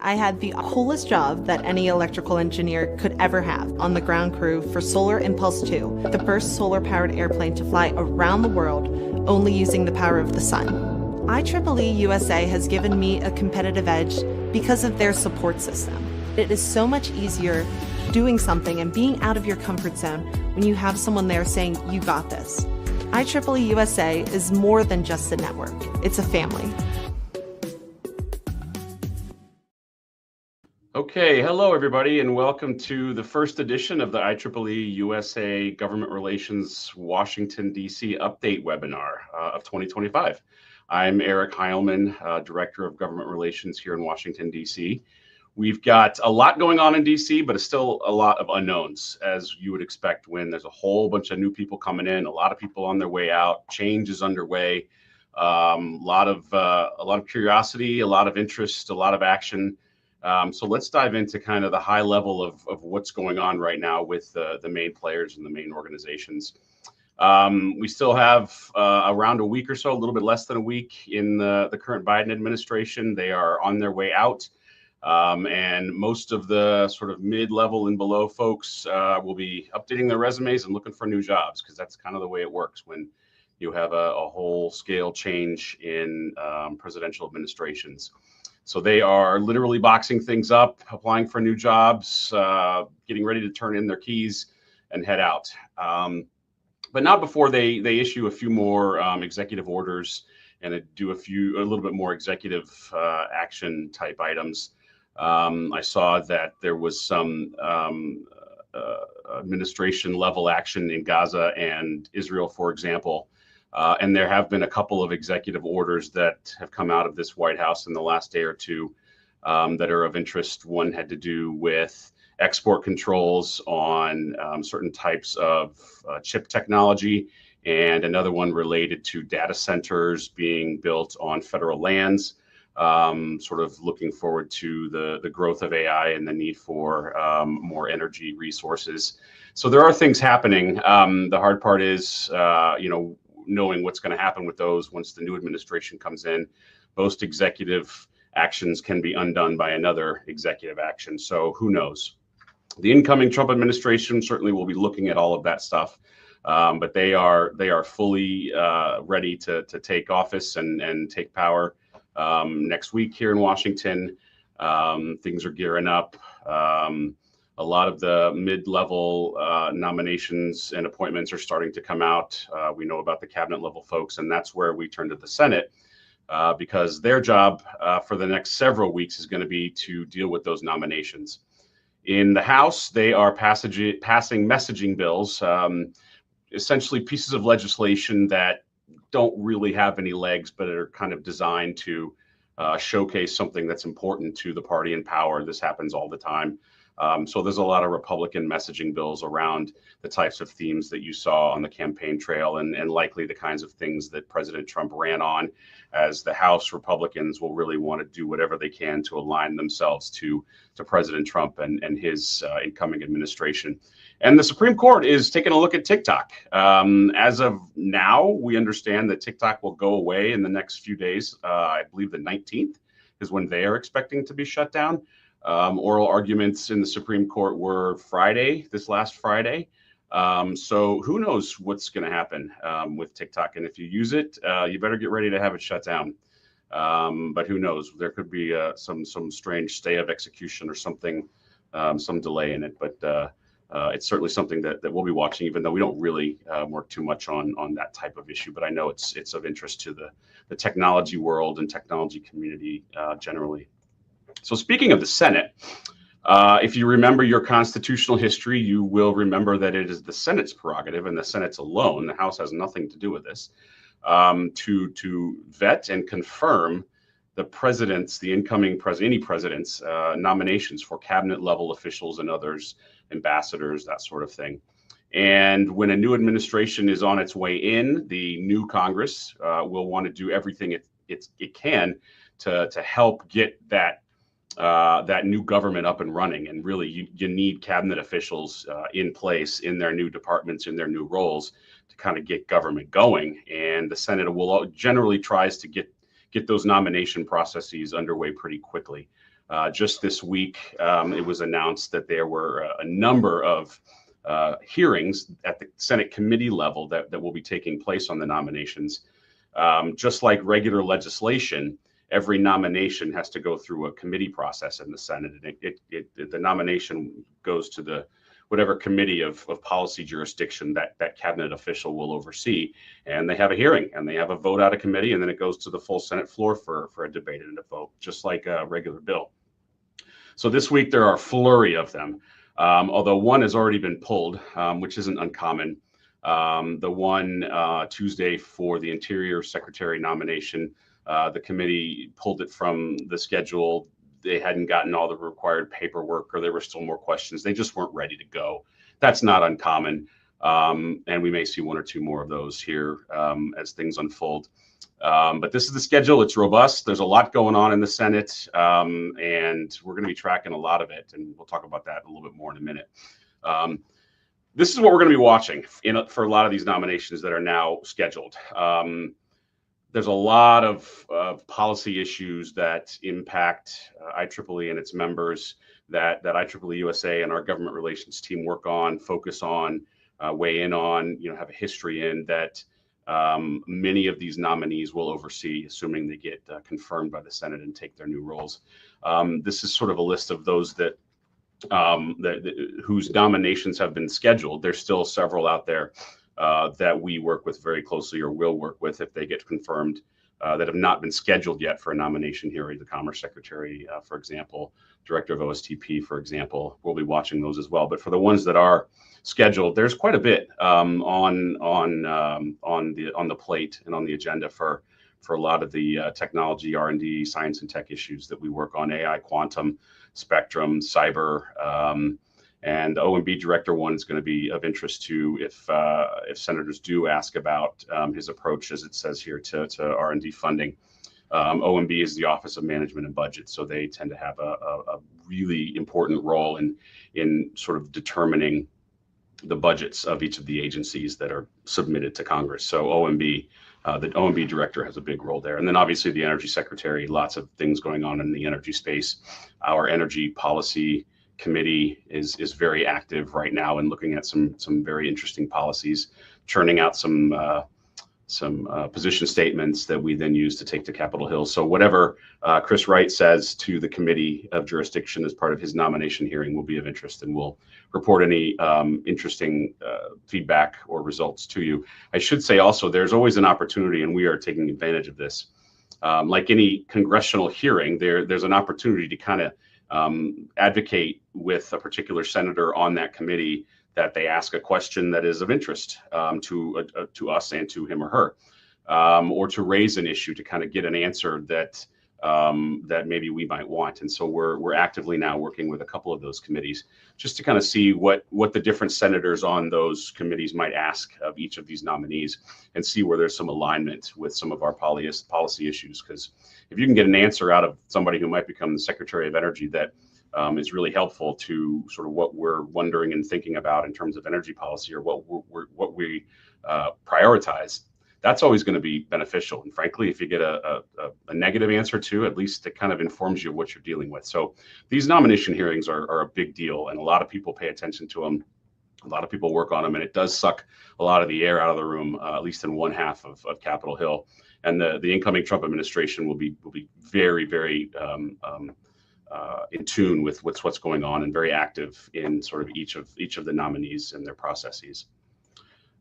I had the coolest job that any electrical engineer could ever have on the ground crew for Solar Impulse 2, the first solar-powered airplane to fly around the world only using the power of the sun. IEEE USA has given me a competitive edge because of their support system. It is so much easier doing something and being out of your comfort zone when you have someone there saying, "You got this." IEEE USA is more than just a network. It's a family. Okay, hello everybody, and welcome to the first edition of the IEEE USA Government Relations Washington, D.C. update webinar of 2025. I'm Eric Heilman, Director of Government Relations here in Washington, D.C. We've got a lot going on in D.C., but it's still a lot of unknowns, as you would expect when there's a whole bunch of new people coming in, a lot of people on their way out, change is underway, a lot of curiosity, a lot of interest, a lot of action. So let's dive into kind of the high level of what's going on right now with the main players and the main organizations. We still have around a week or so, a little bit less than a week in the current Biden administration. They are on their way out. And most of the sort of mid-level and below folks will be updating their resumes and looking for new jobs, because that's kind of the way it works when you have a whole scale change in presidential administrations. So they are literally boxing things up, applying for new jobs, getting ready to turn in their keys and head out. But not before they issue a few more executive orders and do a little bit more executive action type items. I saw that there was some administration level action in Gaza and Israel, for example. And there have been a couple of executive orders that have come out of this White House in the last day or two that are of interest. One had to do with export controls on certain types of chip technology, and another one related to data centers being built on federal lands, sort of looking forward to the growth of AI and the need for more energy resources. So there are things happening. The hard part is, knowing what's going to happen with those once the new administration comes in. Most executive actions can be undone by another executive action. So who knows? The incoming Trump administration certainly will be looking at all of that stuff, but they are fully ready to take office and take power next week here in Washington. Things are gearing up. A lot of the mid-level nominations and appointments are starting to come out. We know about the cabinet level folks, and that's where we turn to the Senate, because their job for the next several weeks is going to be to deal with those nominations. In the House, they are passing messaging bills, essentially pieces of legislation that don't really have any legs, but are kind of designed to showcase something that's important to the party in power. This happens all the time. So there's a lot of Republican messaging bills around the types of themes that you saw on the campaign trail, and likely the kinds of things that President Trump ran on, as the House Republicans will really want to do whatever they can to align themselves to President Trump and his incoming administration. And the Supreme Court is taking a look at TikTok. As of now, we understand that TikTok will go away in the next few days. I believe the 19th is when they are expecting to be shut down. Oral arguments in the Supreme Court were this last Friday. So who knows what's going to happen with TikTok. And if you use it, you better get ready to have it shut down. But who knows? There could be some strange stay of execution or something, some delay in it. But it's certainly something that we'll be watching, even though we don't really work too much on that type of issue. But I know it's of interest to the technology world and technology community generally. So speaking of the Senate, if you remember your constitutional history, you will remember that it is the Senate's prerogative, and the Senate's alone, the House has nothing to do with this, to vet and confirm the incoming president, any president's nominations for cabinet level officials and others, ambassadors, that sort of thing. And when a new administration is on its way in, the new Congress will want to do everything it can to help get that new government up and running. And really, you need cabinet officials in place in their new departments, in their new roles, to kind of get government going. And the Senate will generally tries to get those nomination processes underway pretty quickly. Just this week, it was announced that there were a number of hearings at the Senate committee level that will be taking place on the nominations. Just like regular legislation, every nomination has to go through a committee process in the Senate. And the nomination goes to the whatever committee of policy jurisdiction that cabinet official will oversee. And they have a hearing and they have a vote out of committee, and then it goes to the full Senate floor for a debate and a vote, just like a regular bill. So this week there are a flurry of them, although one has already been pulled, which isn't uncommon. The one Tuesday for the Interior Secretary nomination, the committee pulled it from the schedule. They hadn't gotten all the required paperwork, or there were still more questions. They just weren't ready to go. That's not uncommon. And we may see one or two more of those here as things unfold. But this is the schedule. It's robust. There's a lot going on in the Senate, and we're going to be tracking a lot of it. And we'll talk about that a little bit more in a minute. This is what we're going to be watching for a lot of these nominations that are now scheduled. There's a lot of policy issues that impact IEEE and its members that IEEE-USA and our government relations team work on, focus on, weigh in on, have a history in that many of these nominees will oversee, assuming they get confirmed by the Senate and take their new roles. This is sort of a list of those whose nominations have been scheduled. There's still several out there that we work with very closely, or will work with if they get confirmed, that have not been scheduled yet for a nomination here. The Commerce Secretary, for example, Director of OSTP, for example. We'll be watching those as well. But for the ones that are scheduled, there's quite a bit on the plate and on the agenda for a lot of the technology, R&D, science and tech issues that we work on: AI, quantum, spectrum, cyber. And OMB Director one is going to be of interest too if senators do ask about his approach, as it says here, to R&D funding. OMB is the Office of Management and Budget, so they tend to have a really important role in sort of determining the budgets of each of the agencies that are submitted to Congress. So OMB, the OMB Director has a big role there. And then obviously the Energy Secretary, lots of things going on in the energy space. Our Energy Policy Committee is very active right now and looking at some very interesting policies, churning out some position statements that we then use to take to Capitol Hill. So whatever Chris Wright says to the Committee of Jurisdiction as part of his nomination hearing will be of interest, and we'll report any interesting feedback or results to you. I should say also, there's always an opportunity, and we are taking advantage of this. Like any congressional hearing, there's an opportunity to kind of advocate with a particular senator on that committee that they ask a question that is of interest to us and to him or her, or to raise an issue to kind of get an answer that maybe we might want. And so we're actively now working with a couple of those committees just to kind of see what the different senators on those committees might ask of each of these nominees, and see where there's some alignment with some of our policy issues. Because if you can get an answer out of somebody who might become the Secretary of Energy that is really helpful to sort of what we're wondering and thinking about in terms of energy policy, or what we prioritize, that's always going to be beneficial. And frankly, if you get a negative answer too, at least it kind of informs you of what you're dealing with. So these nomination hearings are a big deal, and a lot of people pay attention to them. A lot of people work on them, and it does suck a lot of the air out of the room, at least in one half of Capitol Hill. And the incoming Trump administration will be very, very in tune with what's going on, and very active in sort of each of the nominees and their processes.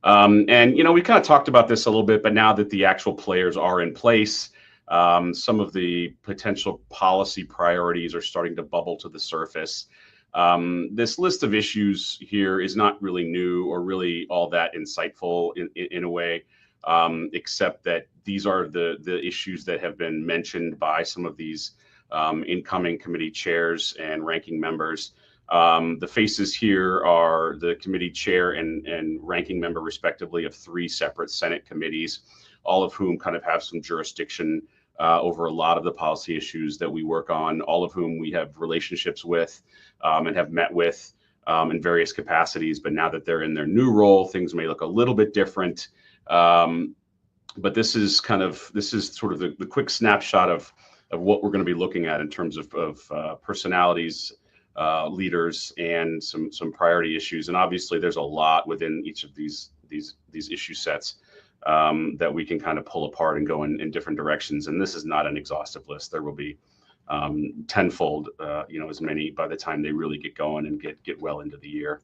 And we kind of talked about this a little bit, but now that the actual players are in place, some of the potential policy priorities are starting to bubble to the surface. This list of issues here is not really new or really all that insightful in a way, except that these are the issues that have been mentioned by some of these incoming committee chairs and ranking members. The faces here are the committee chair and ranking member, respectively, of 3 separate Senate committees, all of whom kind of have some jurisdiction over a lot of the policy issues that we work on, all of whom we have relationships with and have met with in various capacities. But now that they're in their new role, things may look a little bit different. But this is sort of the quick snapshot of what we're going to be looking at in terms of personalities, leaders, and some priority issues. And obviously, there's a lot within each of these issue sets that we can kind of pull apart and go in different directions. And this is not an exhaustive list. There will be tenfold, as many by the time they really get going and get well into the year.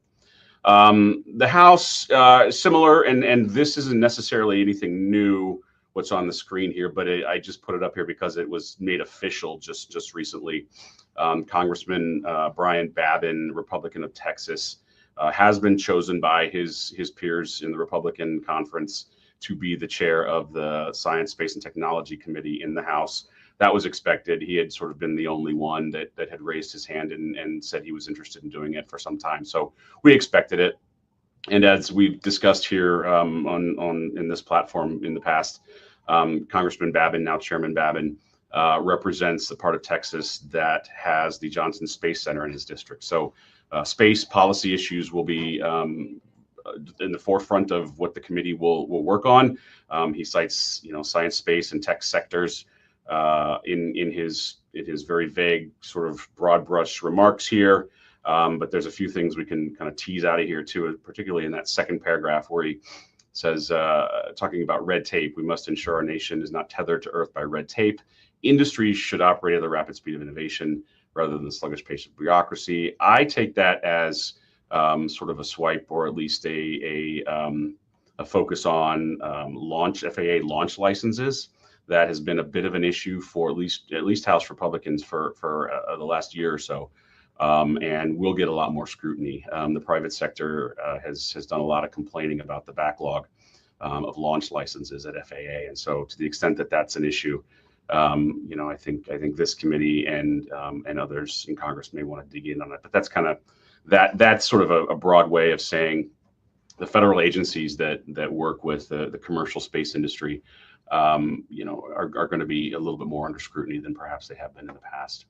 The House, similar, and this isn't necessarily anything new, what's on the screen here, but I just put it up here because it was made official just recently. Congressman Brian Babin, Republican of Texas, has been chosen by his peers in the Republican conference to be the chair of the Science, Space, and Technology Committee in the House. That was expected. He had sort of been the only one that had raised his hand and said he was interested in doing it for some time. So we expected it. And as we've discussed here in this platform in the past, Congressman Babin, now Chairman Babin, represents the part of Texas that has the Johnson Space Center in his district. So space policy issues will be in the forefront of what the committee will work on. He cites, science, space, and tech sectors in his very vague, sort of broad brush remarks here. But there's a few things we can kind of tease out of here too, particularly in that second paragraph where he says, talking about red tape, we must ensure our nation is not tethered to earth by red tape. Industries should operate at the rapid speed of innovation rather than the sluggish pace of bureaucracy. I take that as sort of a swipe, or at least a focus on FAA launch licenses. That has been a bit of an issue for at least House Republicans for the last year or so, and will get a lot more scrutiny. The private sector has done a lot of complaining about the backlog of launch licenses at FAA, and so to the extent that that's an issue, I think this committee and others in Congress may want to dig in on it. But that's kind of that's sort of a broad way of saying the federal agencies that work with the commercial space industry, are going to be a little bit more under scrutiny than perhaps they have been in the past.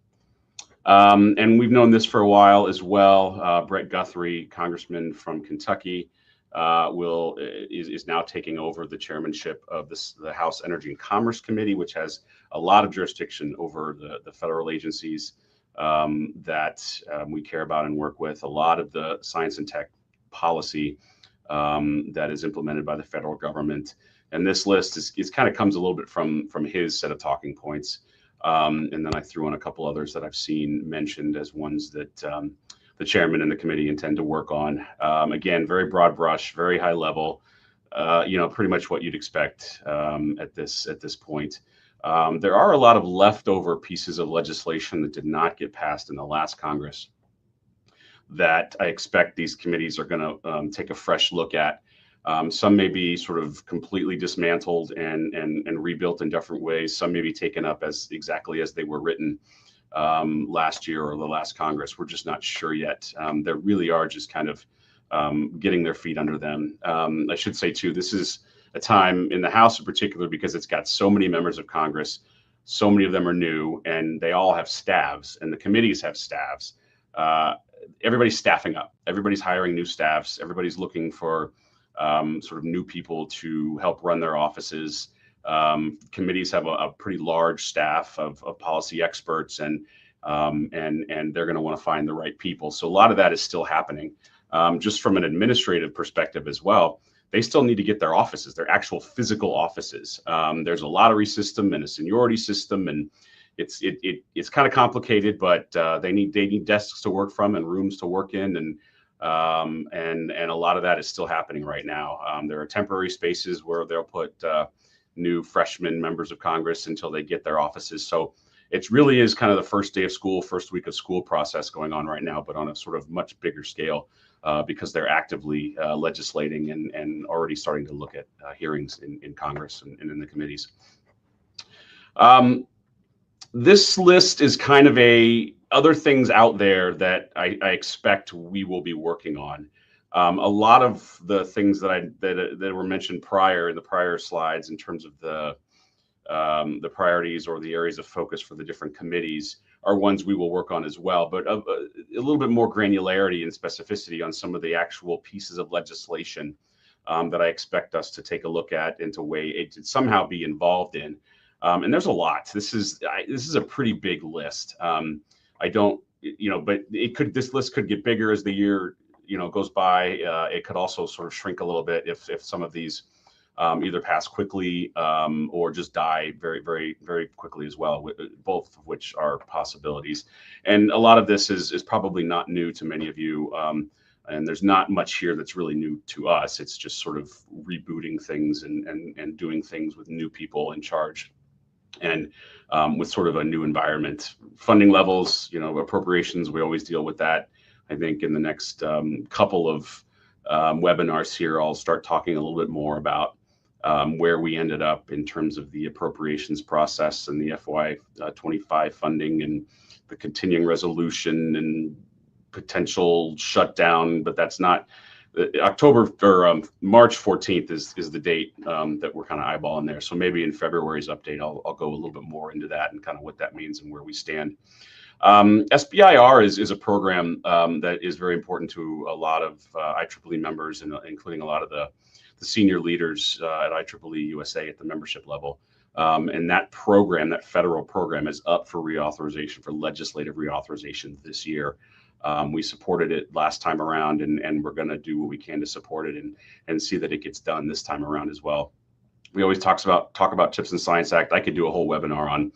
And we've known this for a while as well. Brett Guthrie, congressman from Kentucky, is now taking over the chairmanship of the House Energy and Commerce Committee, which has a lot of jurisdiction over the federal agencies that we care about and work with. A lot of the science and tech policy that is implemented by the federal government. And this list is kind of comes a little bit from his set of talking points. And then I threw in a couple others that I've seen mentioned as ones that the chairman and the committee intend to work on. Again, very broad brush, very high level, pretty much what you'd expect at this point. There are a lot of leftover pieces of legislation that did not get passed in the last Congress that I expect these committees are going to take a fresh look at. Some may be sort of completely dismantled and rebuilt in different ways. Some may be taken up exactly as they were written last year or the last Congress. We're just not sure yet. They really are just kind of getting their feet under them. I should say too, this is a time in the House in particular because it's got so many members of Congress. So many of them are new, and they all have staffs, and the committees have staffs. Everybody's staffing up. Everybody's hiring new staffs. Everybody's looking for sort of new people to help run their offices. Committees have a pretty large staff of policy experts, and they're going to want to find the right people. So a lot of that is still happening. Just from an administrative perspective as well, they still need to get their offices, their actual physical offices. There's a lottery system and a seniority system, and it's kind of complicated, but they need desks to work from and rooms to work in, and a lot of that is still happening right now. There are temporary spaces where they'll put new freshman members of Congress until they get their offices. So it really is kind of the first day of school, first week of school process going on right now, but on a sort of much bigger scale because they're actively legislating and already starting to look at hearings in Congress and in the committees. This list is kind of other things out there that I expect we will be working on. A lot of the things that were mentioned prior in the prior slides in terms of the priorities or the areas of focus for the different committees are ones we will work on as well, but a little bit more granularity and specificity on some of the actual pieces of legislation that I expect us to take a look at and to somehow be involved in. And there's a lot. This is a pretty big list. I don't, but this list could get bigger as the year, goes by. It could also sort of shrink a little bit if some of these either pass quickly or just die very, very, very quickly as well, both of which are possibilities. And a lot of this is probably not new to many of you. And there's not much here that's really new to us. It's just sort of rebooting things and doing things with new people in charge and with sort of a new environment. Funding levels, appropriations, we always deal with that. I think in the next couple of webinars here, I'll start talking a little bit more about where we ended up in terms of the appropriations process and the FY25 funding and the continuing resolution and potential shutdown. But that's not October or March 14th is the date that we're kind of eyeballing there. So maybe in February's update, I'll go a little bit more into that and kind of what that means and where we stand. SBIR is a program that is very important to a lot of IEEE members, and including a lot of the senior leaders at IEEE-USA at the membership level. And that program, that federal program, is up for reauthorization, for legislative reauthorization this year. We supported it last time around, and we're going to do what we can to support it and see that it gets done this time around as well. We always talk about CHIPS and Science Act. I could do a whole webinar on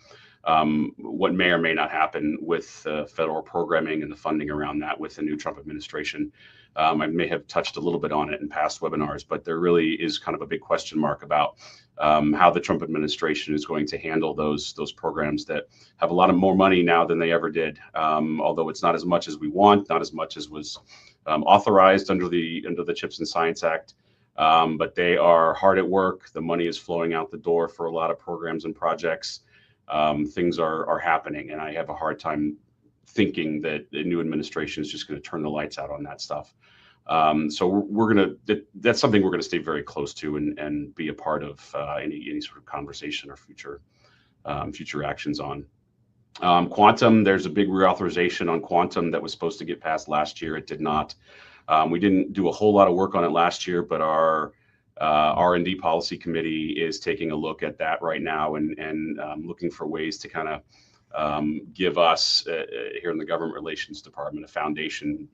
what may or may not happen with federal programming and the funding around that with the new Trump administration. I may have touched a little bit on it in past webinars, but there really is kind of a big question mark about how the Trump administration is going to handle those programs that have a lot of more money now than they ever did. Although it's not as much as we want, not as much as was authorized under the CHIPS and Science Act. But they are hard at work. The money is flowing out the door for a lot of programs and projects. Things are happening, and I have a hard time thinking that the new administration is just going to turn the lights out on that stuff. So that's something we're going to stay very close to and be a part of any sort of conversation or future actions on. Quantum, there's a big reauthorization on quantum that was supposed to get passed last year. It did not. We didn't do a whole lot of work on it last year, but our R&D policy committee is taking a look at that right now and looking for ways to kind of give us here in the Government Relations Department a foundation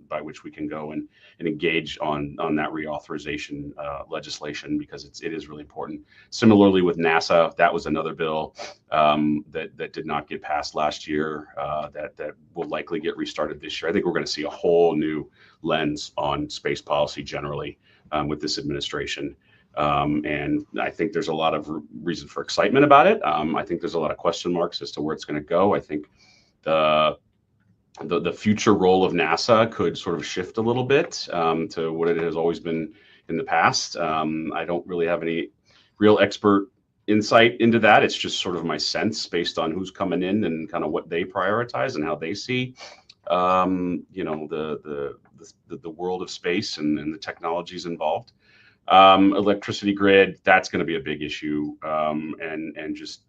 by which we can go and engage on that reauthorization legislation, because it is really important. Similarly with NASA, that was another bill that did not get passed last year that will likely get restarted this year. I think we're going to see a whole new lens on space policy generally with this administration. And I think there's a lot of reason for excitement about it. I think there's a lot of question marks as to where it's going to go. I think the future role of NASA could sort of shift a little bit to what it has always been in the past. I don't really have any real expert insight into that. It's just sort of my sense based on who's coming in and kind of what they prioritize and how they see the world of space and the technologies involved. Electricity grid, that's going to be a big issue, and just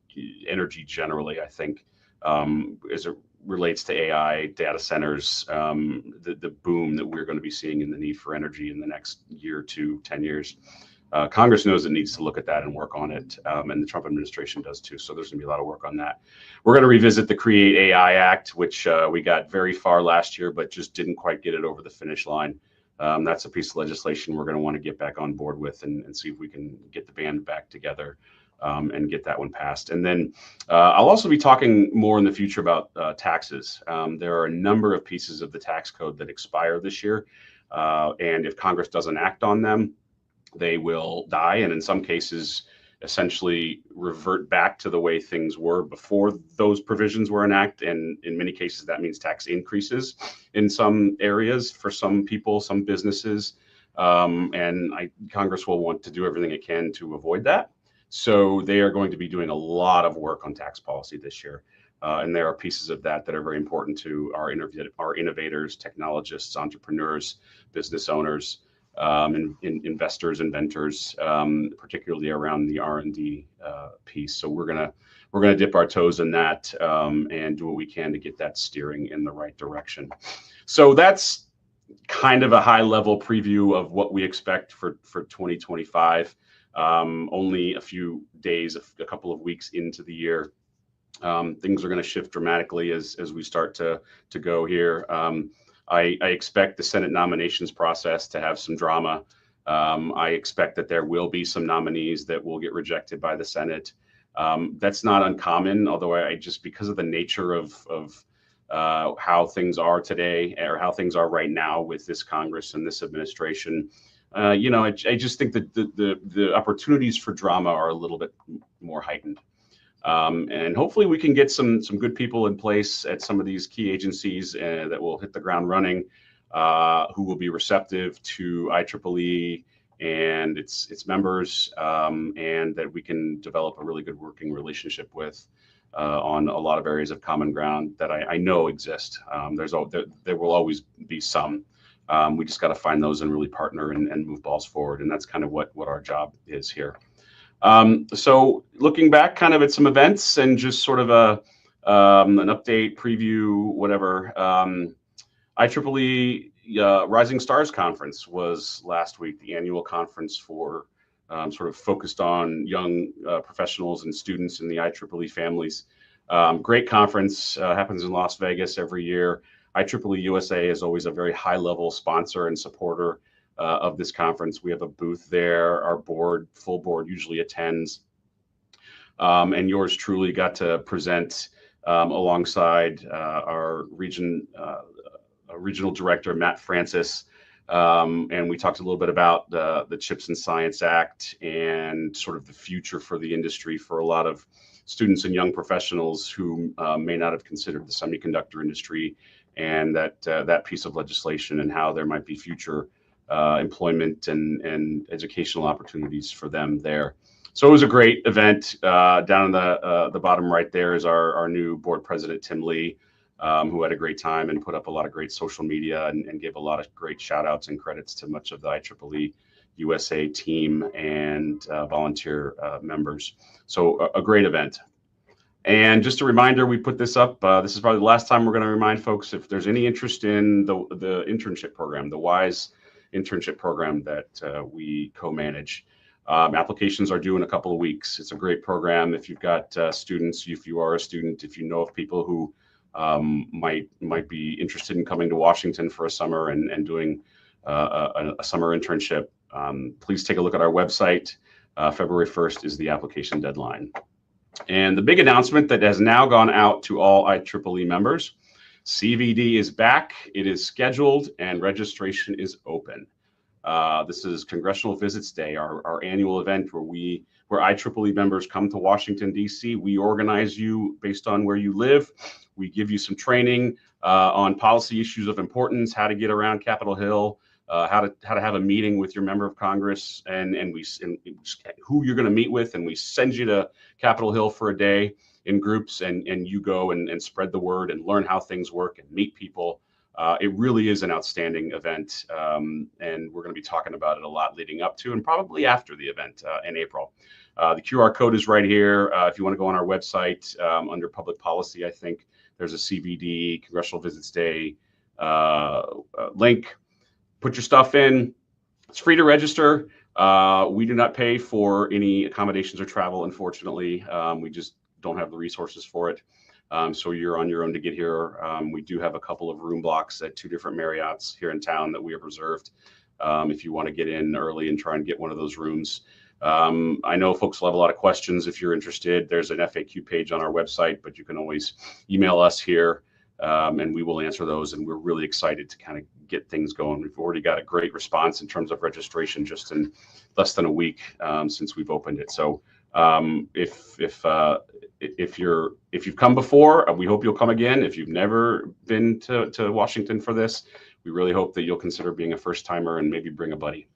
energy generally, I think, as it relates to AI, data centers, the boom that we're going to be seeing in the need for energy in the next year or two, 10 years. Congress knows it needs to look at that and work on it, and the Trump administration does too. So there's going to be a lot of work on that. We're going to revisit the Create AI Act, which we got very far last year, but just didn't quite get it over the finish line. That's a piece of legislation we're going to want to get back on board with and see if we can get the band back together and get that one passed. And then I'll also be talking more in the future about taxes. There are a number of pieces of the tax code that expire this year, and if Congress doesn't act on them, they will die, and in some cases essentially revert back to the way things were before those provisions were enacted. And in many cases, that means tax increases in some areas for some people, some businesses. And Congress will want to do everything it can to avoid that. So they are going to be doing a lot of work on tax policy this year. And there are pieces of that that are very important to our innovators, technologists, entrepreneurs, business owners, investors, inventors, particularly around the R&D piece. So we're gonna dip our toes in that and do what we can to get that steering in the right direction. So that's kind of a high-level preview of what we expect for 2025. only a few days, a couple of weeks into the year. Things are going to shift dramatically as we start to go here. I expect the Senate nominations process to have some drama. I expect that there will be some nominees that will get rejected by the Senate. That's not uncommon, although I just, because of the nature of how things are today, or how things are right now with this Congress and this administration, I just think that the opportunities for drama are a little bit more heightened. And hopefully we can get some good people in place at some of these key agencies that will hit the ground running, who will be receptive to IEEE and its members, and that we can develop a really good working relationship with on a lot of areas of common ground that I know exist. There will always be some. We just got to find those and really partner and move balls forward. And that's kind of what our job is here. So looking back kind of at some events and just sort of an update, preview, whatever. IEEE Rising Stars Conference was last week, the annual conference for sort of focused on young professionals and students in the IEEE families. Great conference, happens in Las Vegas every year. IEEE-USA is always a very high-level sponsor and supporter of this conference. We have a booth there. Our board, full board, usually attends. And yours truly got to present alongside our regional director, Matt Francis. And we talked a little bit about the CHIPS and Science Act and sort of the future for the industry for a lot of students and young professionals who may not have considered the semiconductor industry, and that piece of legislation and how there might be future employment and educational opportunities for them there. So it was a great event. Down in the bottom right there is our new board president, Tim Lee, who had a great time and put up a lot of great social media and gave a lot of great shout outs and credits to much of the IEEE USA team and volunteer members. So a great event. And just a reminder, we put this up. This is probably the last time we're going to remind folks, if there's any interest in the internship program, the WISE internship program that we co-manage. Applications are due in a couple of weeks. It's a great program. If you've got students, if you are a student, if you know of people who might be interested in coming to Washington for a summer and doing a summer internship, please take a look at our website. February 1st is the application deadline. And the big announcement that has now gone out to all IEEE members: CVD is back, it is scheduled, and registration is open. This is Congressional Visits Day, our annual event where IEEE members come to Washington, D.C. We organize you based on where you live. We give you some training on policy issues of importance, how to get around Capitol Hill, how to have a meeting with your member of Congress, and who you're going to meet with, and we send you to Capitol Hill for a day in groups, and you go and spread the word and learn how things work and meet people. It really is an outstanding event, and we're going to be talking about it a lot leading up to and probably after the event in April. The QR code is right here. If you want to go on our website under public policy, I think there's a CVD, Congressional Visits Day link. Put your stuff in. It's free to register. We do not pay for any accommodations or travel, unfortunately. We just don't have the resources for it. So you're on your own to get here. We do have a couple of room blocks at 2 different Marriotts here in town that we have reserved if you want to get in early and try and get one of those rooms. I know folks will have a lot of questions. If you're interested, there's an FAQ page on our website, but you can always email us here and we will answer those. And we're really excited to kind of get things going. We've already got a great response in terms of registration just in less than a week since we've opened it. So if you've come before, we hope you'll come again. If you've never been to Washington for this, we really hope that you'll consider being a first timer and maybe bring a buddy.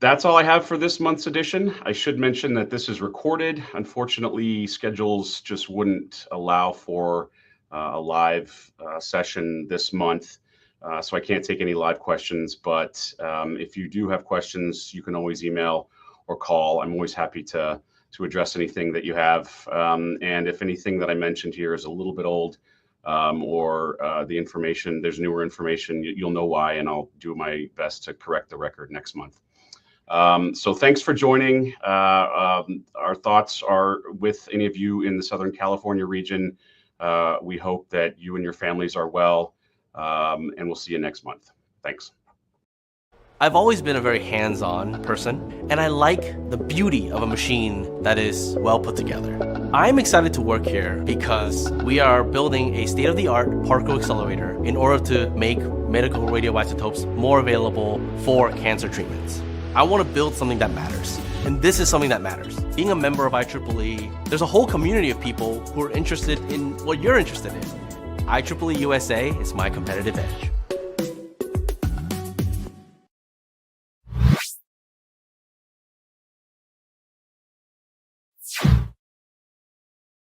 That's all I have for this month's edition. I should mention that this is recorded. Unfortunately, schedules just wouldn't allow for a live session this month. So I can't take any live questions, but if you do have questions, you can always email or call. I'm always happy to address anything that you have. And if anything that I mentioned here is a little bit old or the information, there's newer information, you'll know why, and I'll do my best to correct the record next month. So thanks for joining. Our thoughts are with any of you in the Southern California region. We hope that you and your families are well, and we'll see you next month. Thanks. I've always been a very hands-on person, and I like the beauty of a machine that is well put together. I'm excited to work here because we are building a state-of-the-art particle accelerator in order to make medical radioisotopes more available for cancer treatments. I want to build something that matters, and this is something that matters. Being a member of IEEE, there's a whole community of people who are interested in what you're interested in. IEEE USA is my competitive edge.